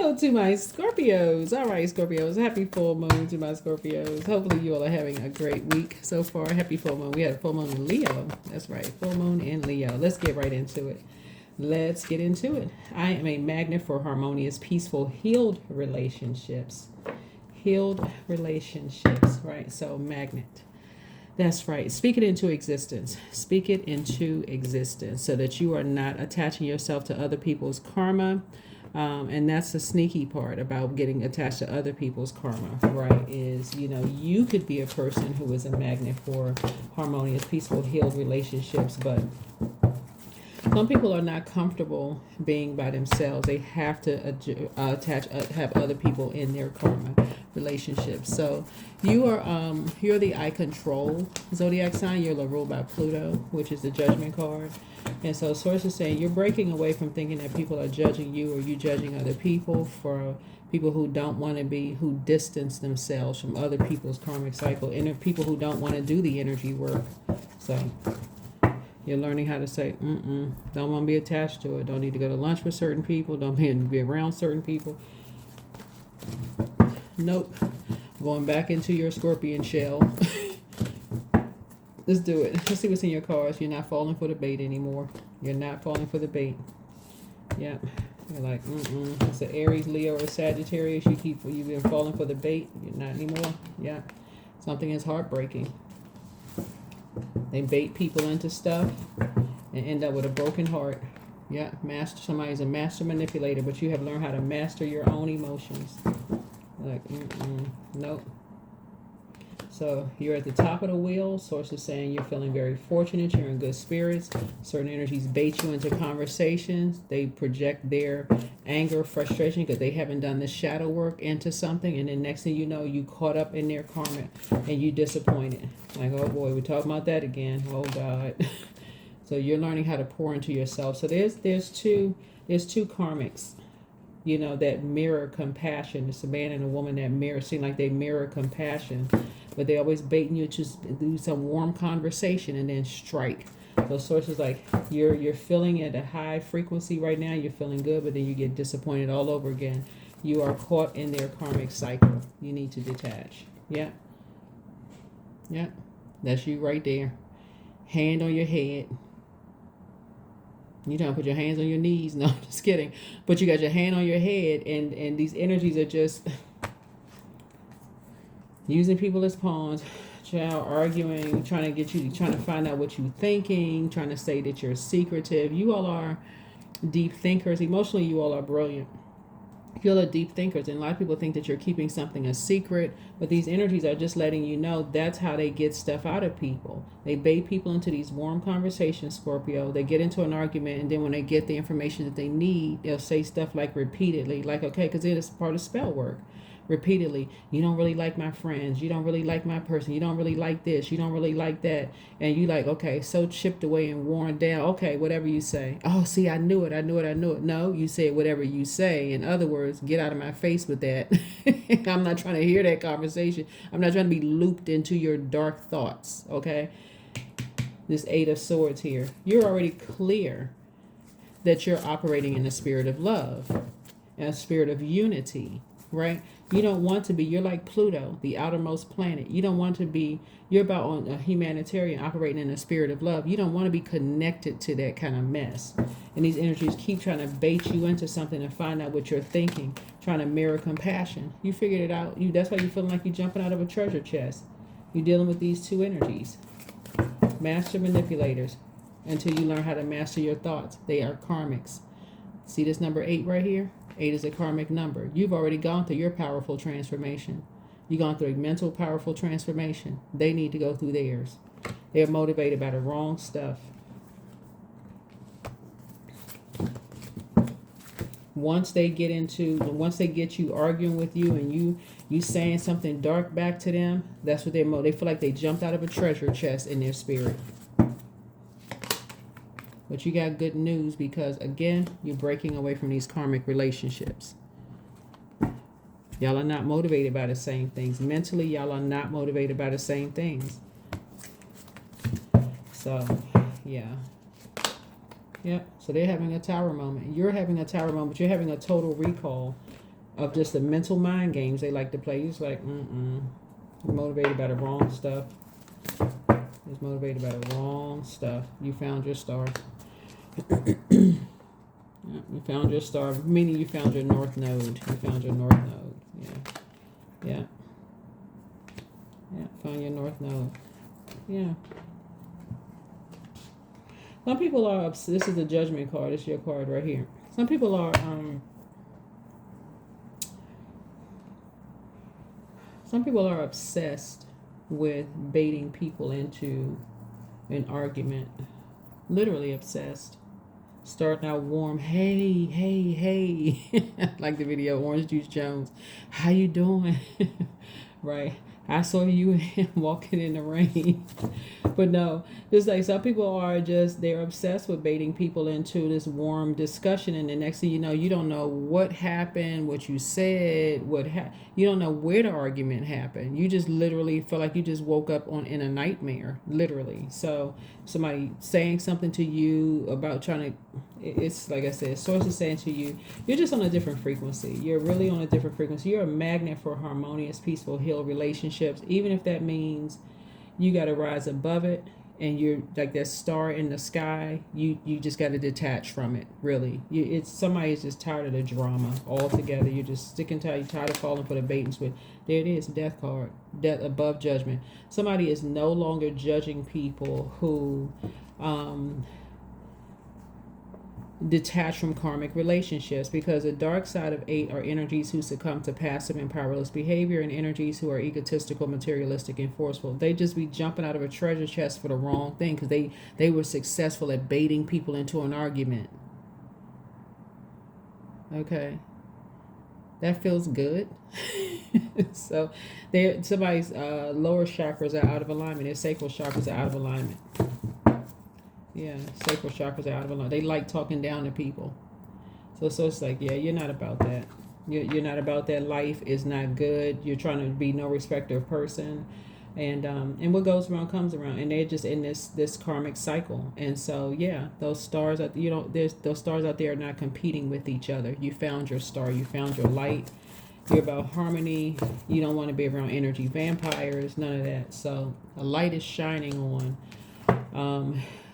Hello to my Scorpios. All right, Scorpios. Happy full moon to my Scorpios. Hopefully you all are having a great week so far. Happy full moon. We had a full moon in Leo. That's right. Full moon in Leo. Let's get right into it. Let's get into it. I am a magnet for harmonious, peaceful, healed relationships. Healed relationships, right? So, magnet. That's right. Speak it into existence. Speak it into existence so that you are not attaching yourself to other people's karma. And that's the sneaky part about getting attached to other people's karma, right? Is, you could be a person who is a magnet for harmonious, peaceful, healed relationships, but some people are not comfortable being by themselves. They have to have other people in their karma relationships. So you're the I control zodiac sign. You're ruled by Pluto, which is the judgment card. And so source is saying you're breaking away from thinking that people are judging you or you judging other people, for people who don't want to be, who distance themselves from other people's karmic cycle, and people who don't want to do the energy work. So you're learning how to say, don't want to be attached to it. Don't need to go to lunch with certain people. Don't need to be around certain people. Nope. Going back into your scorpion shell. Let's do it. Let's see what's in your cards. You're not falling for the bait anymore. You're not falling for the bait. Yep. You're like, It's an Aries, Leo, or Sagittarius. You've been falling for the bait. You're not anymore. Yeah. Something is heartbreaking. They bait people into stuff and end up with a broken heart. Yeah, somebody's a master manipulator, but you have learned how to master your own emotions. Like, nope. So you're at the top of the wheel. Source is saying you're feeling very fortunate. You're in good spirits. Certain energies bait you into conversations. They project their anger, frustration, because they haven't done the shadow work into something. And then next thing you know, you caught up in their karma and you disappointed. Like, oh boy, we're talking about that again. Oh God. So you're learning how to pour into yourself. So there's two karmics, that mirror compassion. It's a man and a woman that seem like they mirror compassion. But they always baiting you to do some warm conversation and then strike. Those sources, like, you're feeling at a high frequency right now. You're feeling good, but then you get disappointed all over again. You are caught in their karmic cycle. You need to detach. Yeah. Yeah. That's you right there. Hand on your head. You don't put your hands on your knees. No, just kidding. But you got your hand on your head, and these energies are just using people as pawns, arguing, trying to find out what you're thinking, trying to say that you're secretive. You all are deep thinkers. Emotionally, you all are brilliant. You all are deep thinkers, and a lot of people think that you're keeping something a secret, but these energies are just letting you know that's how they get stuff out of people. They bait people into these warm conversations, Scorpio. They get into an argument, and then when they get the information that they need, they'll say stuff like repeatedly, like, okay, because it is part of spell work. Repeatedly, you don't really like my friends, you don't really like my person, you don't really like this, you don't really like that, and you like, okay, so chipped away and worn down. Okay, whatever you say. Oh, see, I knew it. No, you said whatever you say. In other words, get out of my face with that. I'm not trying to hear that conversation. I'm not trying to be looped into your dark thoughts. Okay, this Eight of Swords here, you're already clear that you're operating in a spirit of love and a spirit of unity, right? You don't want to be, you're like Pluto, the outermost planet. You don't want to be, you're about on a humanitarian, operating in a spirit of love. You don't want to be connected to that kind of mess. And these energies keep trying to bait you into something and find out what you're thinking, trying to mirror compassion. You figured it out. That's why you're feeling like you're jumping out of a treasure chest. You're dealing with these two energies. Master manipulators, until you learn how to master your thoughts. They are karmics. See this number 8 right here? 8 is a karmic number. You've already gone through your powerful transformation. You've gone through a mental powerful transformation. They need to go through theirs. They're motivated by the wrong stuff. Once they get you arguing with you and you saying something dark back to them, that's what they feel like they jumped out of a treasure chest in their spirit. But you got good news, because, again, you're breaking away from these karmic relationships. Y'all are not motivated by the same things. Mentally, y'all are not motivated by the same things. So, yeah. Yep. So they're having a tower moment. You're having a tower moment. You're having a total recall. of just the mental mind games they like to play. You're just like, You're motivated by the wrong stuff. It's motivated by the wrong stuff. You found your star. Yeah, you found your star, meaning you found your north node. You found your north node. Yeah. Find your north node. Yeah. Some people are this is the judgment card. It's your card right here. Some people are obsessed with baiting people into an argument. Literally obsessed. Starting out warm, hey, like the video Orange Juice Jones. How you doing? Right. I saw you and him walking in the rain. But no, just like some people are they're obsessed with baiting people into this warm discussion. And the next thing you know, you don't know what happened, what you said, you don't know where the argument happened. You just literally feel like you just woke up in a nightmare, literally. So somebody saying something to you about it's like I said, source is saying to you, you're just on a different frequency. You're really on a different frequency. You're a magnet for harmonious, peaceful, healed relationships, even if that means you got to rise above it, and you're like that star in the sky. You just got to detach from it. Really, somebody is just tired of the drama altogether. You're just sticking tight. You're tired of falling for the bait and switch. There it is, death card, death above judgment. Somebody is no longer judging people who detach from karmic relationships, because the dark side of 8 are energies who succumb to passive and powerless behavior, and energies who are egotistical, materialistic, and forceful. They just be jumping out of a treasure chest for the wrong thing because they were successful at baiting people into an argument. Okay, that feels good. So somebody's lower chakras are out of alignment. Their sacral chakras are out of alignment. Yeah, sacral chakras are out of alignment. They like talking down to people. So it's like, yeah, you're not about that. You're not about that. Life is not good. You're trying to be no respecter of person. And what goes around comes around. And they're just in this karmic cycle. And so, yeah, those stars those stars out there are not competing with each other. You found your star. You found your light. You're about harmony. You don't want to be around energy vampires. None of that. So a light is shining on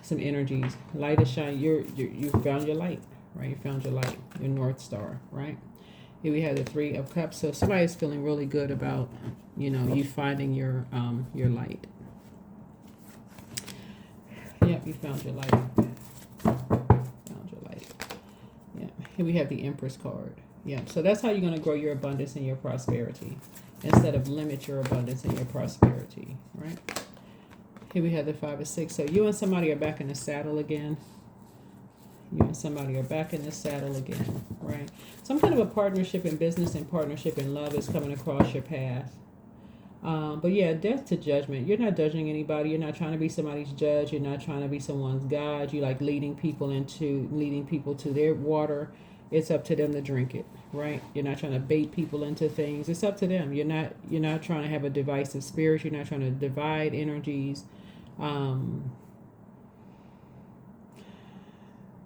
some energies. Light is shining. You found your light, right? You found your light, your North Star, right? Here we have the 3 of Cups. So somebody's feeling really good about, you finding your light. Yep, you found your light. Found your light. Yeah. Here we have the Empress card. Yeah. So that's how you're going to grow your abundance and your prosperity, instead of limit your abundance and your prosperity, right? Here we have the 5 of 6. So you and somebody are back in the saddle again. You and somebody are back in the saddle again, right? Some kind of a partnership in business and partnership in love is coming across your path. But yeah, death to judgment. You're not judging anybody. You're not trying to be somebody's judge. You're not trying to be someone's God. You like leading people to their water. It's up to them to drink it, right? You're not trying to bait people into things. It's up to them. You're not trying to have a divisive spirit. You're not trying to divide energies.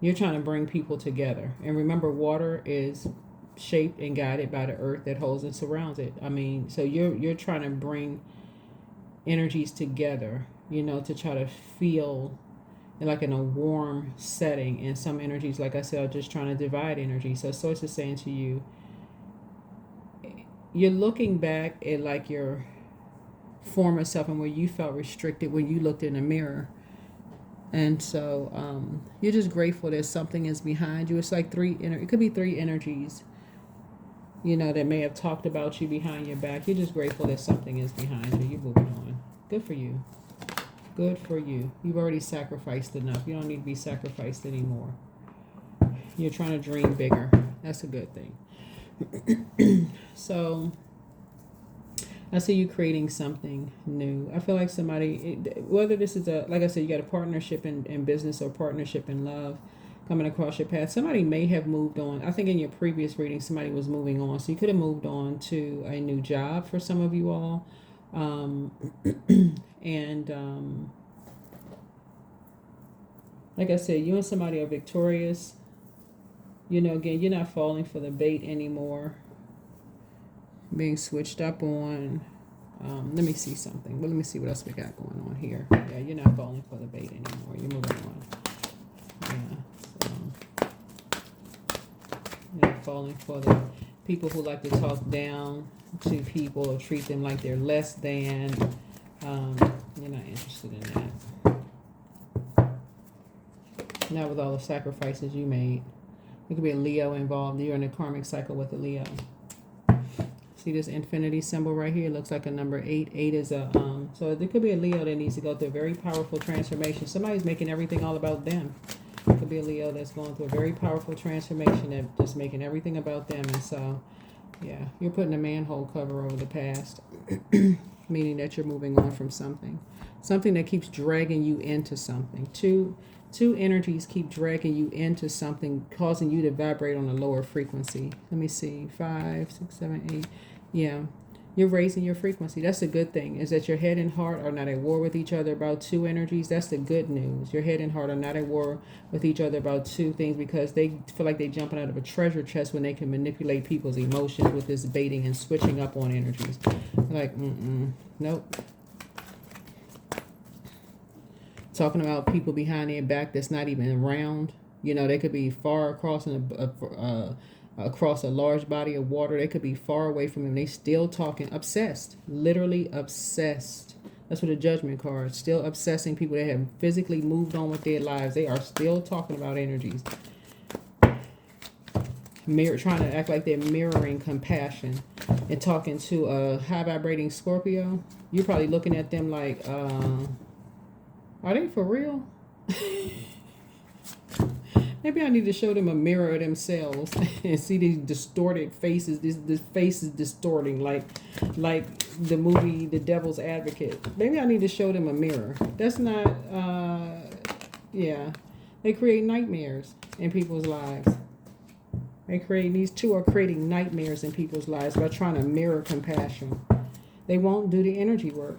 You're trying to bring people together. And remember, water is shaped and guided by the earth that holds and surrounds it. I mean, so you're trying to bring energies together, to try to feel like in a warm setting. And some energies, like I said, are just trying to divide energy. So Source is saying to you, you're looking back at like your former self and where you felt restricted when you looked in the mirror. And so you're just grateful that something is behind you. It's like it could be 3 energies, that may have talked about you behind your back. You're just grateful that something is behind you. You're moving on. Good for you. Good for you. You've already sacrificed enough. You don't need to be sacrificed anymore. You're trying to dream bigger. That's a good thing. So I see you creating something new. I feel like somebody, whether this is like I said, you got a partnership in business or partnership in love coming across your path. Somebody may have moved on. I think in your previous reading, somebody was moving on. So you could have moved on to a new job for some of you all. Like I said, you and somebody are victorious. Again, you're not falling for the bait anymore. being switched up on. Let me see something. Well, let me see what else we got going on here. Yeah, you're not falling for the bait anymore. You're moving on. Yeah, so you're not falling for the people who like to talk down to people or treat them like they're less than. You're not interested in that. Not with all the sacrifices you made. There could be a Leo involved. You're in a karmic cycle with a Leo. See this infinity symbol right here? It looks like a number 8. 8 is a, so there could be a Leo that needs to go through a very powerful transformation. Somebody's making everything all about them. It could be a Leo that's going through a very powerful transformation that just making everything about them. And so, yeah, you're putting a manhole cover over the past, meaning that you're moving on from something. Something that keeps dragging you into something. Two energies keep dragging you into something, causing you to vibrate on a lower frequency. Let me see. 5, 6, 7, 8. Yeah. You're raising your frequency. That's a good thing. Is that your head and heart are not at war with each other about two energies. That's the good news. Your head and heart are not at war with each other about two things because they feel like they're jumping out of a treasure chest when they can manipulate people's emotions with this baiting and switching up on energies. Like, nope. Talking about people behind their back that's not even around. You know, they could be far across across a large body of water. They could be far away from them. They still talking, obsessed, literally obsessed. That's what a judgment card. Still obsessing people that have physically moved on with their lives. They are still talking about energies. Trying to act like they're mirroring compassion and talking to a high vibrating Scorpio. You're probably looking at them like, are they for real? Maybe I need to show them a mirror of themselves and see these distorted faces. This face is distorting like the movie The Devil's Advocate. Maybe I need to show them a mirror. That's not, yeah. They create nightmares in people's lives. These two are creating nightmares in people's lives by trying to mirror compassion. They won't do the energy work.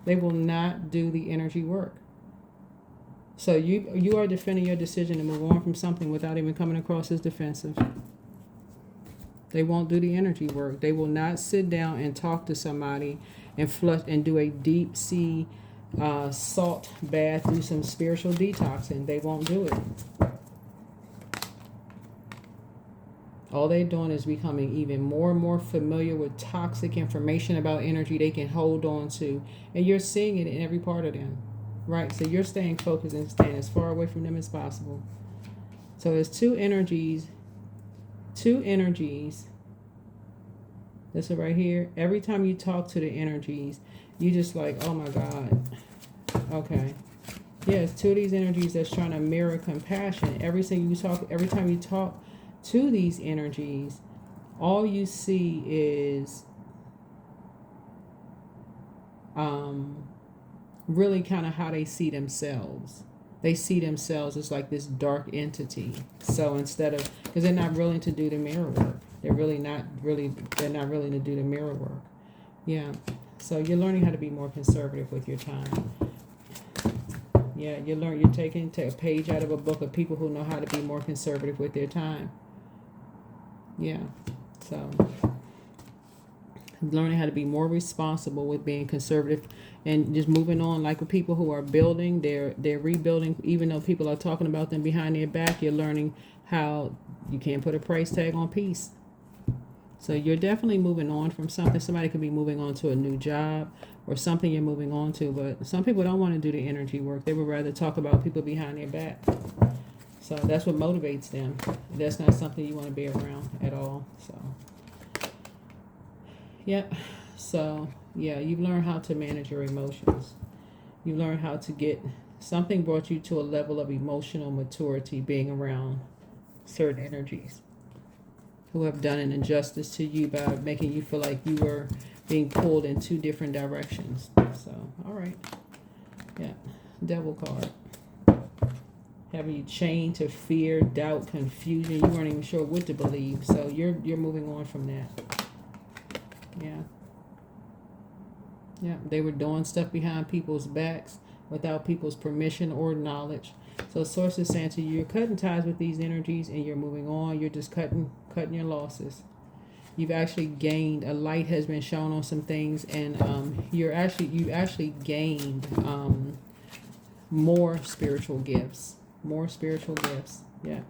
They will not do the energy work. So you are defending your decision to move on from something without even coming across as defensive. They won't do the energy work. They will not sit down and talk to somebody and flush and do a deep sea salt bath, do some spiritual detoxing. They won't do it. All they're doing is becoming even more and more familiar with toxic information about energy they can hold on to. And you're seeing it in every part of them. Right? So you're staying focused and staying as far away from them as possible. So there's two energies. This is right here. Every time you talk to the energies, you just like, oh my God. Okay. Yeah, it's two of these energies that's trying to mirror compassion. Every time you talk to these energies, all you see is really kind of how they see themselves. They see themselves as like this dark entity. So instead of, because they're not willing to do the mirror work. They're not willing to do the mirror work. Yeah. So you're learning how to be more conservative with your time. Yeah, you're taking a page out of a book of people who know how to be more conservative with their time. Yeah. So learning how to be more responsible with being conservative and just moving on. Like with people who are building, they're rebuilding, even though people are talking about them behind their back. You're learning how you can't put a price tag on peace. So you're definitely moving on from something. Somebody could be moving on to a new job or something you're moving on to, but some people don't want to do the energy work. They would rather talk about people behind their back. So that's what motivates them. That's not something you want to be around at all. So yep. So, yeah, you've learned how to manage your emotions. You've learned how to get, something brought you to a level of emotional maturity being around certain energies who have done an injustice to you by making you feel like you were being pulled in two different directions. So, all right. Yeah, Devil card. Having you chained to fear, doubt, confusion. You weren't even sure what to believe. So you're moving on from that. Yeah. Yeah, they were doing stuff behind people's backs without people's permission or knowledge. So source is saying to you, you're cutting ties with these energies and you're moving on. You're just cutting your losses. You've actually gained, a light has been shown on some things, and you actually gained more spiritual gifts. More spiritual gifts. Yeah.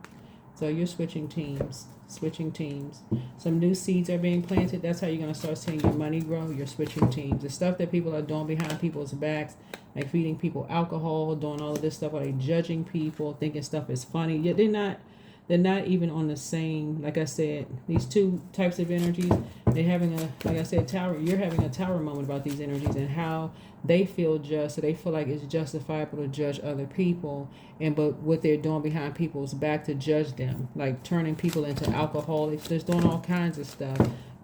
So you're switching teams. Switching teams. Some new seeds are being planted. That's how you're going to start seeing your money grow. You're switching teams. The stuff that people are doing behind people's backs, like feeding people alcohol, doing all of this stuff, are they judging people, thinking stuff is funny. Yet they're not even on the same, like I said, these two types of energies, they're having a, like I said, tower, you're having a tower moment about these energies and how they feel just, so they feel like it's justifiable to judge other people, and but what they're doing behind people's back to judge them, like turning people into alcoholics, just doing all kinds of stuff,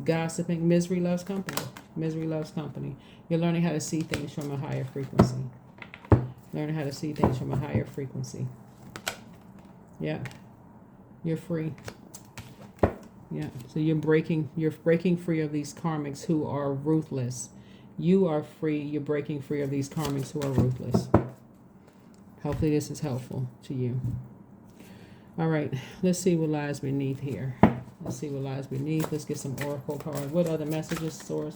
gossiping. Misery loves company. Misery loves company. You're learning how to see things from a higher frequency. Learning how to see things from a higher frequency. Yeah. You're free. Yeah. So you're breaking free of these karmics who are ruthless. You are free. You're breaking free of these karmics who are ruthless. Hopefully this is helpful to you. All right. Let's see what lies beneath here. Let's see what lies beneath. Let's get some oracle cards. What other messages, source,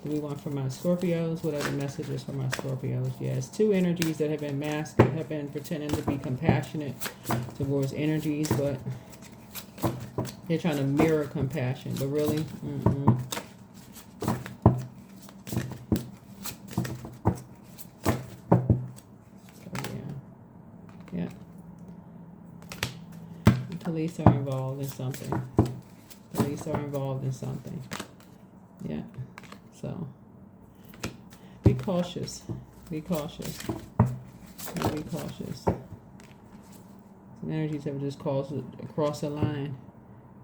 do we want from my Scorpios? What other messages from my Scorpios? Yes, two energies that have been masked, have been pretending to be compassionate towards energies, but they're trying to mirror compassion, but really, yeah. The police are involved in something. Police are involved in something. Yeah. So be cautious. Be cautious. Be cautious. Some energies have just caused across the line.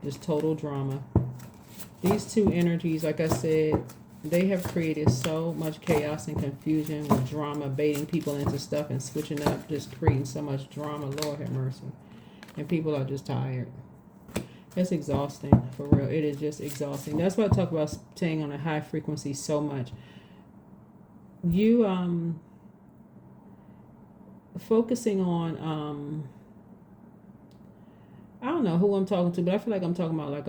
Just total drama. These two energies, like I said, they have created so much chaos and confusion with drama, baiting people into stuff and switching up, just creating so much drama. Lord have mercy. And people are just tired. It's exhausting, for real. It is just exhausting. That's why I talk about staying on a high frequency so much. You focusing on I don't know who I'm talking to, but I feel like I'm talking about like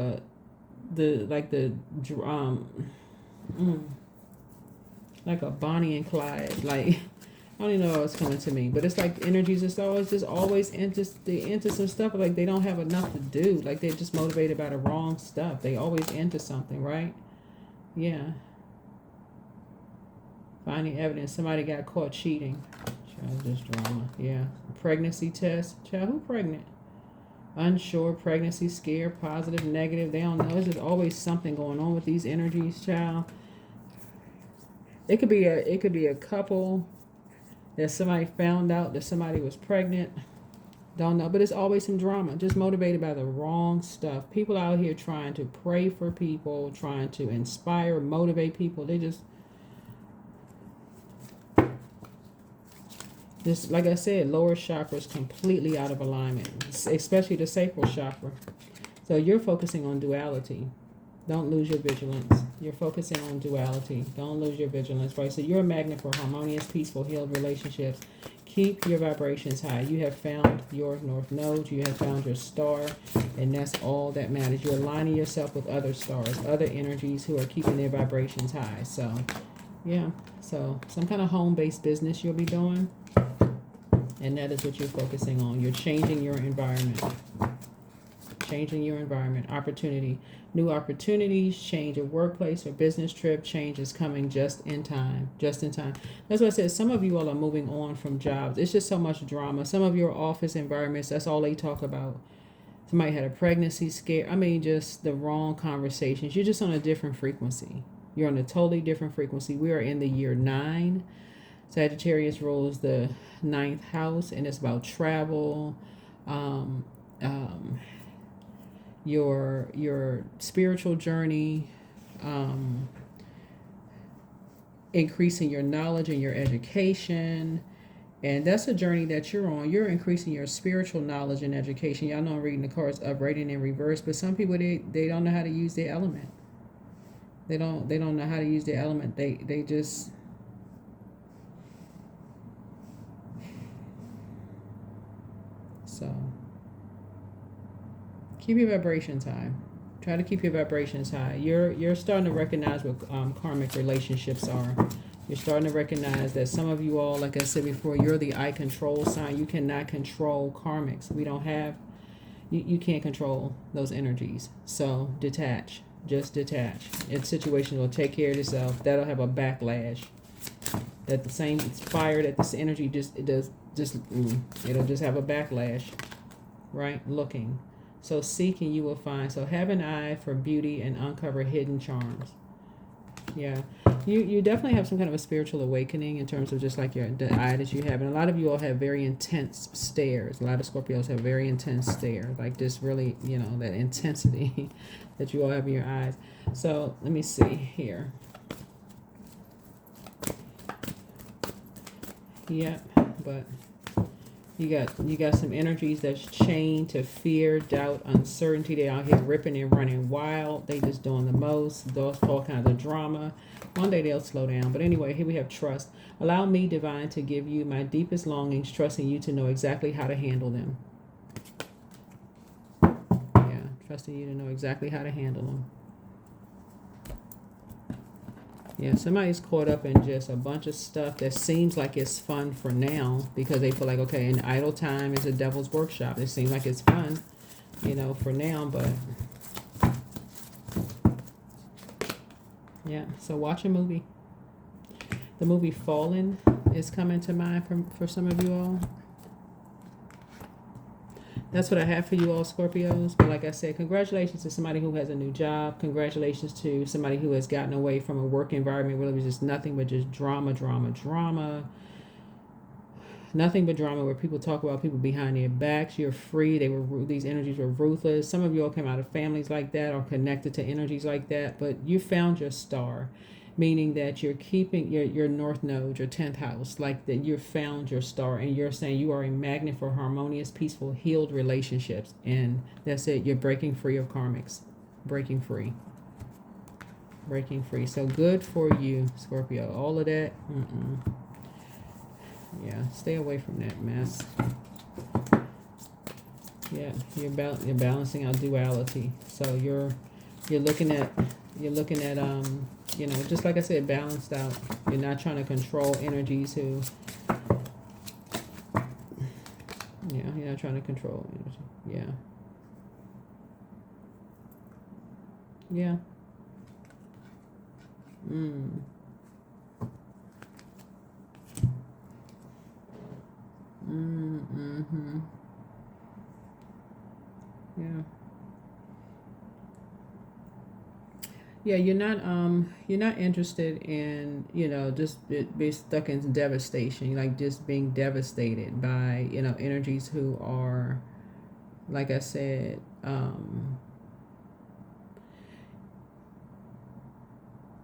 like a Bonnie and Clyde. Like, I don't even know what's coming to me, but it's like energies just always into some stuff. Like they don't have enough to do. Like they're just motivated by the wrong stuff. They always into something, right? Yeah. Finding evidence. Somebody got caught cheating. Child, just drama. Yeah. Pregnancy test. Child, who pregnant? Unsure, pregnancy, scared, positive, negative. They don't know. There's just always something going on with these energies, child. It could be a couple that somebody found out that somebody was pregnant. Don't know. But it's always some drama. Just motivated by the wrong stuff. People out here trying to pray for people, trying to inspire, motivate people. They just like I said, lower chakras completely out of alignment, especially the sacral chakra. So you're focusing on duality. Don't lose your vigilance. You're focusing on duality. Don't lose your vigilance, right? So you're a magnet for harmonious, peaceful, healed relationships. Keep your vibrations high. You have found your north node. You have found your star, and that's all that matters. You're aligning yourself with other stars, other energies who are keeping their vibrations high. So, yeah. So some kind of home-based business you'll be doing. And that is what you're focusing on. You're changing your environment. Changing your environment. Opportunity. New opportunities. Change of workplace or business trip. Change is coming just in time. Just in time. That's what I said. Some of you all are moving on from jobs. It's just so much drama. Some of your office environments, that's all they talk about. Somebody had a pregnancy scare. I mean, just the wrong conversations. You're just on a different frequency. You're on a totally different frequency. We are in the year 9. Sagittarius rules the 9th house, and it's about travel, your spiritual journey, increasing your knowledge and your education. And that's a journey that you're on. You're increasing your spiritual knowledge and education. Y'all know I'm reading the cards upright and in reverse, but some people they don't know how to use their element. They don't know how to use their element. They just so keep your vibrations high. Try to keep your vibrations high. You're starting to recognize what karmic relationships are. You're starting to recognize that some of you all, like I said before, you're the I control sign. You cannot control karmics. We don't have, you can't control those energies. So detach. Just detach. Its situation will take care of itself. That'll have a backlash. That the same fire that this energy it'll just have a backlash. Right? Looking. So seeking you will find. So have an eye for beauty and uncover hidden charms. Yeah. You definitely have some kind of a spiritual awakening in terms of just like the eye that you have. And a lot of you all have very intense stares. A lot of Scorpios have very intense stare. Like just really, that intensity that you all have in your eyes. So let me see here. Yep, but you got some energies that's chained to fear, doubt, uncertainty. They out here ripping and running wild. They just doing the most. Those all kinds of drama. One day they'll slow down. But anyway, here we have trust. Allow me, divine, to give you my deepest longings, trusting you to know exactly how to handle them. Yeah, trusting you to know exactly how to handle them. Yeah, somebody's caught up in just a bunch of stuff that seems like it's fun for now because they feel like, okay, an idle time is a devil's workshop. It seems like it's fun, for now, but yeah. So watch a movie. The movie Fallen is coming to mind for some of you all. That's what I have for you all, Scorpios. But like I said, congratulations to somebody who has a new job. Congratulations to somebody who has gotten away from a work environment where it was just nothing but just drama. Nothing but drama where people talk about people behind their backs. You're free. These energies were ruthless. Some of you all came out of families like that or connected to energies like that. But you found your star. Meaning that you're keeping your north node, your 10th house, like that you've found your star and you're saying you are a magnet for harmonious, peaceful, healed relationships. And that's it. You're breaking free of karmics. Breaking free. Breaking free. So good for you, Scorpio. All of that. Yeah, stay away from that mess. Yeah, you're balancing out duality. So you're looking at just like I said, balanced out. You're not trying to control energies who, you're not trying to control energy. Yeah. Yeah. Yeah, you're not interested in, just be stuck in devastation, like just being devastated by, energies who are, like I said,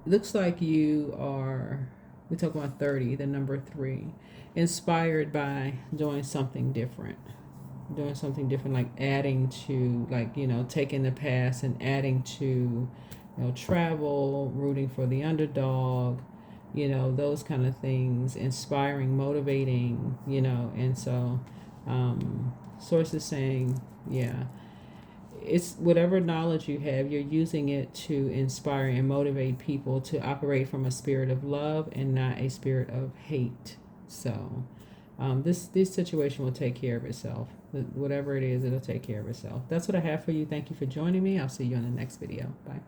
looks like you are, we talk about 30, the number 3, inspired by doing something different, like adding to, like, taking the past and adding to, travel, rooting for the underdog, those kind of things, inspiring, motivating, and so source is saying, yeah, it's whatever knowledge you have, you're using it to inspire and motivate people to operate from a spirit of love and not a spirit of hate. So this situation will take care of itself. Whatever it is, it'll take care of itself. That's what I have for you. Thank you for joining me. I'll see you in the next video. Bye.